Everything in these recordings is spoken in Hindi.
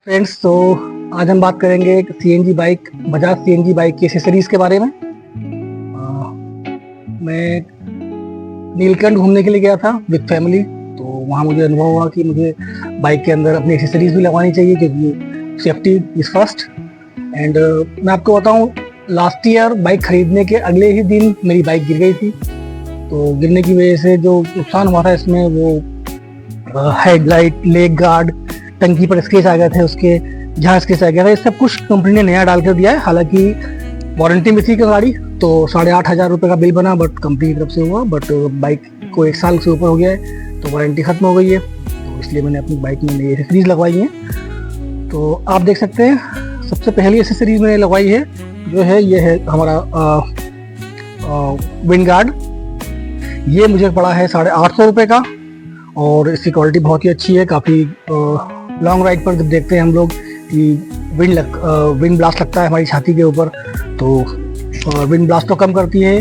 फ्रेंड्स, तो आज हम बात करेंगे एक CNG bike, Bajaj CNG bike की एसेसरीज के बारे में। मैं नीलकंठ घूमने के लिए गया था विद फैमिली, तो वहाँ मुझे अनुभव हुआ कि मुझे बाइक के अंदर अपनी एसेसरीज भी लगवानी चाहिए क्योंकि सेफ्टी इज़ फर्स्ट। एंड मैं आपको बताऊँ, लास्ट ईयर बाइक खरीदने के अगले ही दिन मेरी बाइक गिर गई थी। तो गिरने की वजह से जो नुकसान हुआ था इसमें वो हेडलाइट, लेग गार्ड, टंकी पर स्केच आ गए थे, उसके जहाँ स्केच आ गया था, ये सब कुछ कंपनी ने नया डाल कर दिया है। हालांकि वारंटी में थी गाड़ी, तो 8,500 रुपये का बिल बना, बट कंपनी की तरफ से हुआ। बट बाइक को 1 साल से ऊपर हो गया है तो वारंटी खत्म हो गई है, तो इसलिए मैंने अपनी बाइक में नई एसेसरीज लगवाई है। तो आप देख सकते हैं, सबसे पहली एसेसरीज मैंने लगवाई है जो है ये है हमारा विंड गार्ड। ये मुझे पड़ा है 850 रुपये का और इसकी क्वालिटी बहुत ही अच्छी है। काफ़ी लॉन्ग राइड पर जब देखते हैं हम लोग कि विंड ब्लास्ट लगता है हमारी छाती के ऊपर, तो विंड ब्लास्ट तो कम करती है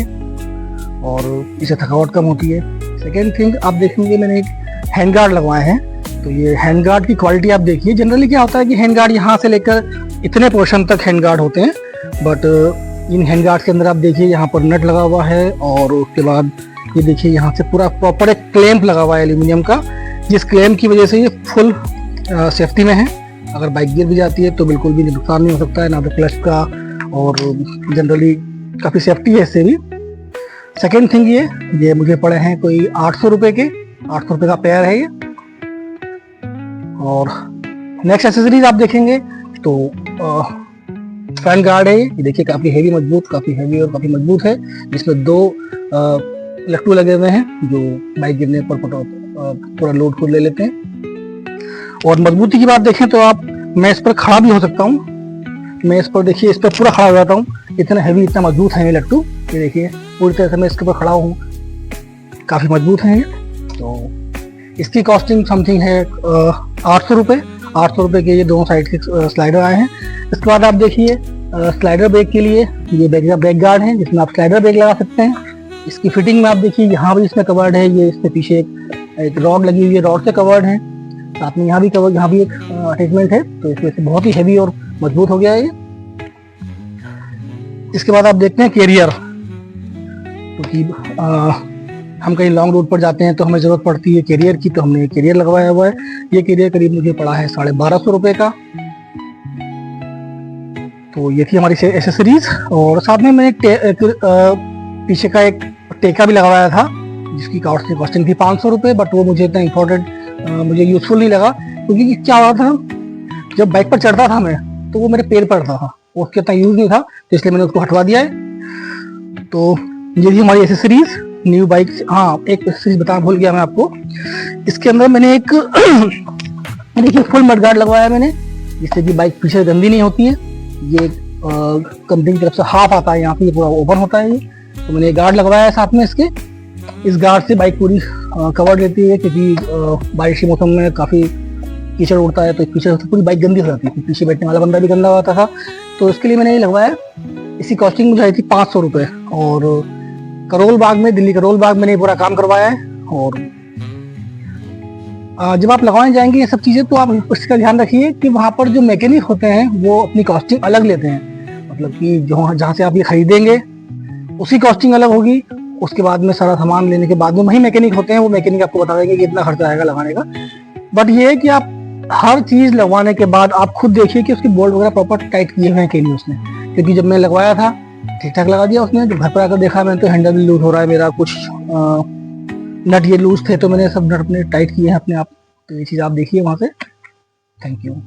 और इससे थकावट कम होती है। सेकेंड थिंग, आप देखेंगे मैंने एक हैंड गार्ड लगवाए हैं। तो ये हैंड गार्ड की क्वालिटी आप देखिए। जनरली क्या होता है कि हैंड गार्ड यहाँ से लेकर इतने पोर्शन तक हैंड गार्ड होते हैं, बट इन हैंड गार्ड के अंदर आप देखिए यहाँ पर नट लगा हुआ है और उसके बाद ये देखिए यहाँ से पूरा प्रॉपर एक क्लैंप लगा हुआ है एल्यूमिनियम का, जिस क्लैंप की वजह से ये फुल सेफ्टी में है। अगर बाइक गिर भी जाती है तो बिल्कुल भी नुकसान नहीं हो सकता है, ना तो क्लच का, और जनरली काफ़ी सेफ्टी है इससे भी। सेकेंड थिंग, ये मुझे पड़े हैं कोई 800 रुपये के, 800 रुपये का पेयर है ये। और नेक्स्ट एसेसरीज आप देखेंगे तो फैन गार्ड है। ये देखिए काफ़ी हैवी मजबूत, काफ़ी हैवी और काफ़ी मजबूत है, जिसमें 2 लट्टू लगे हुए हैं जो बाइक गिरने पर पूरा लोड को ले लेते हैं। और मजबूती की बात देखें तो मैं इस पर खड़ा भी हो सकता हूँ। मैं इस पर देखिए, इस पर पूरा खड़ा हो जाता हूँ, इतना हैवी, इतना मजबूत है ये लट्टू। ये देखिए पूरी तरह से मैं इसके ऊपर खड़ा हूँ, काफ़ी मजबूत है ये। तो इसकी कॉस्टिंग समथिंग है 800 रुपये। 800 रुपये के ये दोनों साइड के स्लाइडर आए हैं। इसके बाद आप देखिए स्लाइडर ब्रेक के लिए ये ब्रेक गार्ड है, जिसमें आप स्लाइडर ब्रेक लगा सकते हैं। इसकी फिटिंग में आप देखिए यहाँ भी इसमें कवर्ड है, ये इसके पीछे एक रॉड लगी हुई है, रॉड से कवर्ड है। साथ में यहाँ भी कवर, यहाँ भी एक अटैचमेंट है, तो इसमें से बहुत ही हैवी और मजबूत हो गया है ये। इसके बाद आप देखते हैं कैरियर, क्योंकि हम कहीं लॉन्ग रूट पर जाते हैं तो हमें ज़रूरत पड़ती है कैरियर की, तो हमने कैरियर लगवाया हुआ है। ये कैरियर करीब मुझे पड़ा है 1250 रुपये का। तो ये थी हमारी एसेसरीज। और साथ में मैंने पीछे का एक टेका भी लगवाया था, जिसकी कॉस्टिंग थी 500 रुपये, बट वो मुझे इतना इम्पोर्टेंट मुझे यूजफुल नहीं लगा, क्योंकि क्या हुआ था, जब बाइक पर चढ़ता था मैं तो वो मेरे पैर पर था, उसका इतना यूज नहीं था, तो इसलिए मैंने उसको हटवा दिया है। तो ये थी हमारी एसेसरीज न्यू बाइक। हाँ, एक एसेसरीज बताना भूल गया मैं आपको। इसके अंदर मैंने एक देखिए फुल मड गार्ड लगवाया मैंने, जिससे कि बाइक पीछे गंदी नहीं होती है। ये कंपनी की तरफ से हाफ आता है, यहाँ पे ये पूरा ओपन होता है ये, तो मैंने गार्ड लगवाया है साथ में इसके। इस गार्ड से बाइक पूरी कवर लेती है, क्योंकि बारिश के मौसम में काफ़ी कीचड़ उड़ता है, तो पीछे से पूरी बाइक गंदी हो जाती है, पीछे बैठने वाला बंदा भी गंदा होता था, तो इसके लिए मैंने ये लगवाया। इसकी कॉस्टिंग मुझे आई थी 500 रुपये। और करोल बाग में, दिल्ली करोल बाग मैंने पूरा काम करवाया है। और जब आप लगवाने जाएंगे ये सब चीज़ें, तो आप इसका ध्यान रखिए कि वहाँ पर जो मैकेनिक होते हैं वो अपनी कॉस्टिंग अलग लेते हैं। मतलब कि जहाँ से आप ये खरीदेंगे उसी कॉस्टिंग अलग होगी। उसके बाद में सारा सामान लेने के बाद में वही मैकेनिक होते हैं, वो मैकेनिक आपको बता देंगे कि इतना खर्चा आएगा लगाने का। बट ये है कि आप हर चीज़ लगवाने के बाद आप खुद देखिए कि उसकी बोल्ट वगैरह प्रॉपर टाइट किए हुए हैं कि नहीं उसने। क्योंकि जब मैं लगवाया था ठीक ठाक लगा दिया उसने, जब घर पर आकर देखा मैंने तो हैंडल भी लूज हो रहा है मेरा, कुछ नट ये लूज थे, तो मैंने सब नट अपने टाइट किए हैं अपने आप। तो ये चीज़ आप देखिए वहाँ से। Thank you.